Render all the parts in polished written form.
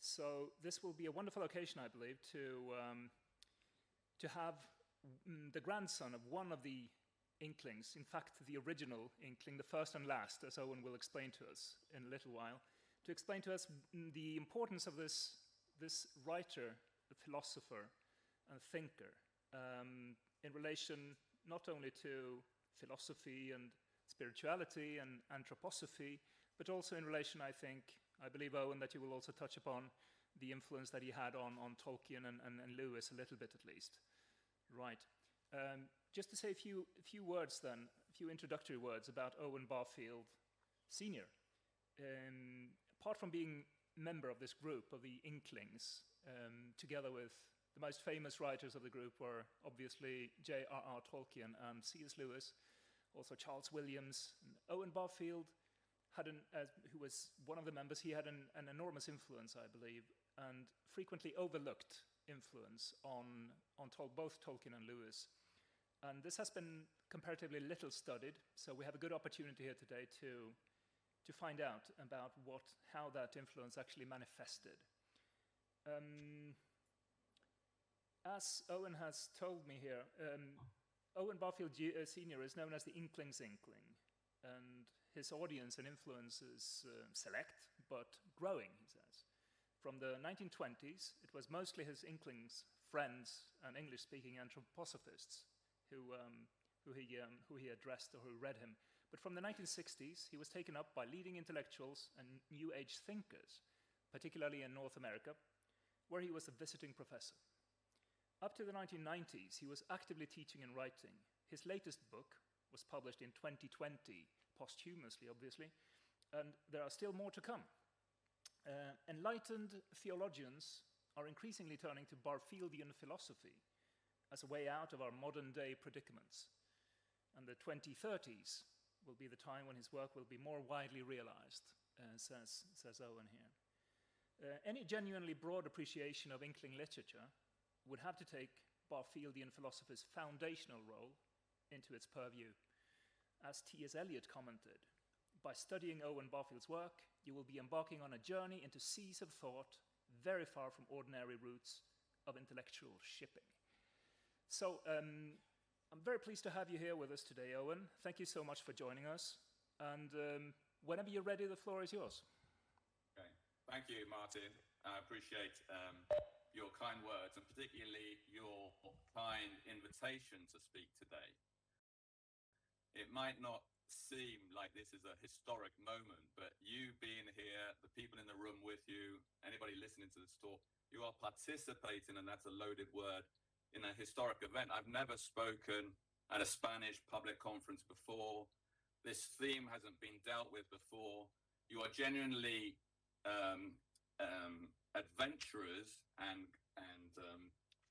So this will be a wonderful occasion, I believe, to have the grandson of one of the Inklings, in fact, the original Inkling, the first and last, as Owen will explain to us in a little while, to explain to us the importance of this writer, philosopher, and thinker in relation not only to philosophy and spirituality and anthroposophy, but also in relation, I believe, Owen, that you will also touch upon the influence that he had on Tolkien and Lewis, a little bit at least. Right. Just to say a few words then, a few introductory words about Owen Barfield Sr. Apart from being member of this group of the Inklings, together with the most famous writers of the group were obviously J.R.R. Tolkien and C.S. Lewis, also Charles Williams. And Owen Barfield who was one of the members, he had an enormous influence, I believe, and frequently overlooked influence on both Tolkien and Lewis. And this has been comparatively little studied, so we have a good opportunity here today to find out about how that influence actually manifested. As Owen has told me here, Owen Barfield Sr. is known as the Inkling's Inkling, and his audience and influence is select, but growing, he says. From the 1920s, it was mostly his Inklings friends and English-speaking anthroposophists who he addressed or who read him. But from the 1960s, he was taken up by leading intellectuals and New Age thinkers, particularly in North America, where he was a visiting professor. Up to the 1990s, he was actively teaching and writing. His latest book was published in 2020, posthumously, obviously, and there are still more to come. Enlightened theologians are increasingly turning to Barfieldian philosophy as a way out of our modern-day predicaments. And the 2030s will be the time when his work will be more widely realized, says Owen here. Any genuinely broad appreciation of Inkling literature would have to take Barfieldian philosophy's foundational role into its purview. As T.S. Eliot commented, by studying Owen Barfield's work, you will be embarking on a journey into seas of thought very far from ordinary routes of intellectual shipping. So I'm very pleased to have you here with us today, Owen. Thank you so much for joining us. And whenever you're ready, the floor is yours. Okay. Thank you, Martin. I appreciate your kind words, and particularly your kind invitation to speak today. It might not seem like this is a historic moment, but you being here, the people in the room with you, anybody listening to this talk, you are participating, and that's a loaded word, in a historic event. I've never spoken at a Spanish public conference before. This theme hasn't been dealt with before. You are genuinely adventurers and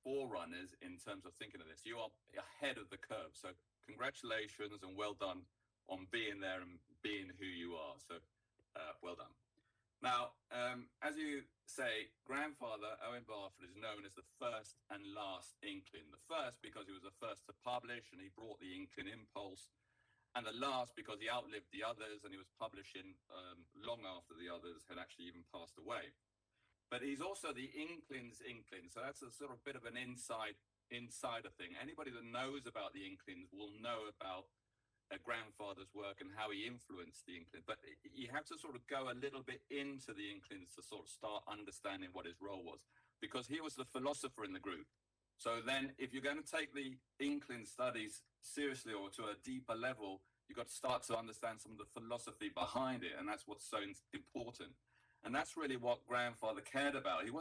forerunners in terms of thinking of this. You are ahead of the curve. So congratulations and well done on being there and being who you are. So well done. Now, as you say, grandfather Owen Barfield is known as the first and last Inkling. The first because he was the first to publish and he brought the Inkling impulse, and the last because he outlived the others and he was publishing long after the others had actually even passed away. But he's also the Inkling's Inkling, so that's a sort of bit of an insider thing. Anybody that knows about the Inklings will know about a grandfather's work and how he influenced the Inklings. But you have to sort of go a little bit into the Inklings to sort of start understanding what his role was, because he was the philosopher in the group. So then if you're going to take the Inkling studies seriously or to a deeper level, you've got to start to understand some of the philosophy behind it, and that's what's so important. And that's really what grandfather cared about. He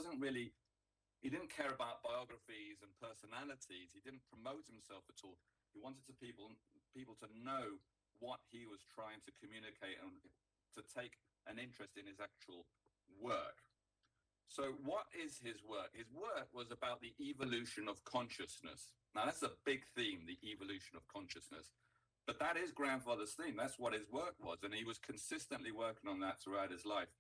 didn't care about biographies and personalities. He didn't promote himself at all. He wanted people to know what he was trying to communicate and to take an interest in his actual work. So what is his work? His work was about the evolution of consciousness. Now that's a big theme, the evolution of consciousness. But that is grandfather's theme. That's what his work was. And he was consistently working on that throughout his life.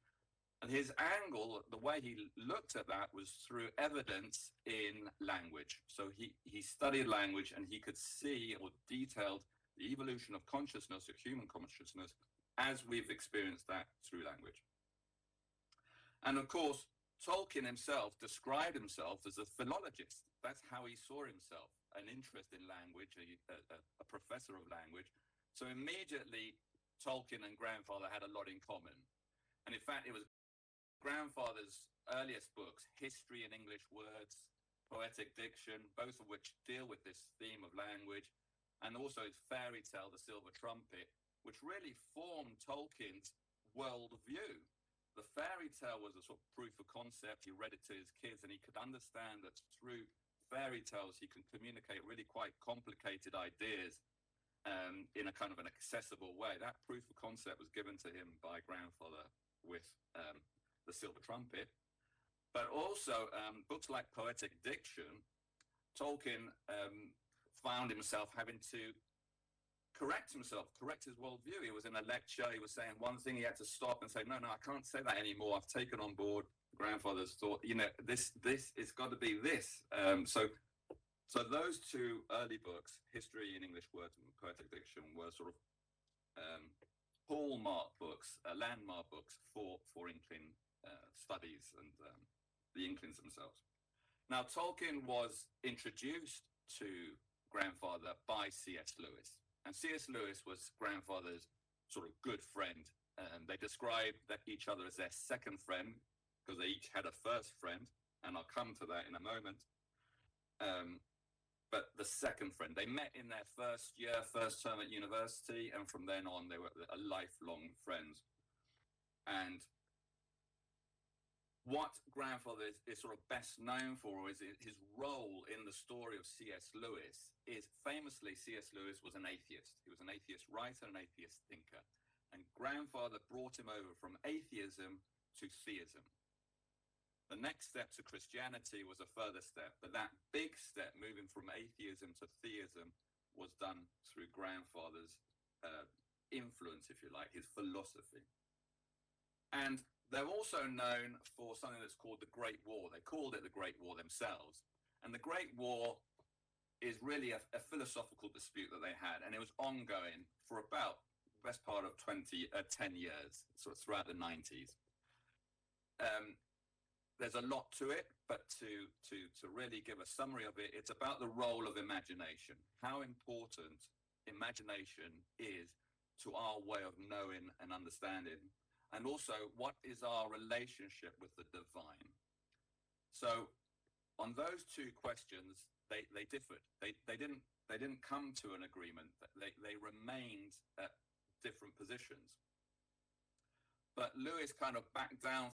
And his angle, the way he looked at that, was through evidence in language. So he studied language and he could see or detailed the evolution of consciousness, of human consciousness, as we've experienced that through language. And of course, Tolkien himself described himself as a philologist. That's how he saw himself, an interest in language, a professor of language. So immediately, Tolkien and grandfather had a lot in common. And in fact, it was grandfather's earliest books, History in English Words, Poetic Diction, both of which deal with this theme of language, and also his fairy tale, The Silver Trumpet, which really formed Tolkien's worldview. The fairy tale was a sort of proof of concept. He read it to his kids, and he could understand that through fairy tales, he can communicate really quite complicated ideas in a kind of an accessible way. That proof of concept was given to him by grandfather with The Silver Trumpet. But also books like Poetic Diction, Tolkien found himself having to correct his worldview. He was in a lecture, he was saying one thing, he had to stop and say, no, I can't say that anymore. I've taken on board grandfather's thought, this it's got to be this. So those two early books, History in English Words and Poetic Diction, were sort of hallmark books, landmark books for Inkling studies and the Inklings themselves. Now, Tolkien was introduced to grandfather by C.S. Lewis. And C.S. Lewis was grandfather's sort of good friend. They described each other as their second friend because they each had a first friend, and I'll come to that in a moment. But the second friend, they met in their first term at university, and from then on, they were lifelong friends. And what grandfather is sort of best known for is his role in the story of C.S. Lewis. Is famously, C.S. Lewis was an atheist. He was an atheist writer, an atheist thinker. And grandfather brought him over from atheism to theism. The next step to Christianity was a further step, but that big step, moving from atheism to theism, was done through grandfather's influence, if you like, his philosophy. And they're also known for something that's called the Great War. They called it the Great War themselves. And the Great War is really a philosophical dispute that they had, and it was ongoing for about the best part of 10 years, sort of throughout the 90s. There's a lot to it, but to really give a summary of it, it's about the role of imagination, how important imagination is to our way of knowing and understanding, and also what is our relationship with the divine. So on those two questions, they differed. They didn't come to an agreement. They remained at different positions. But Lewis kind of backed down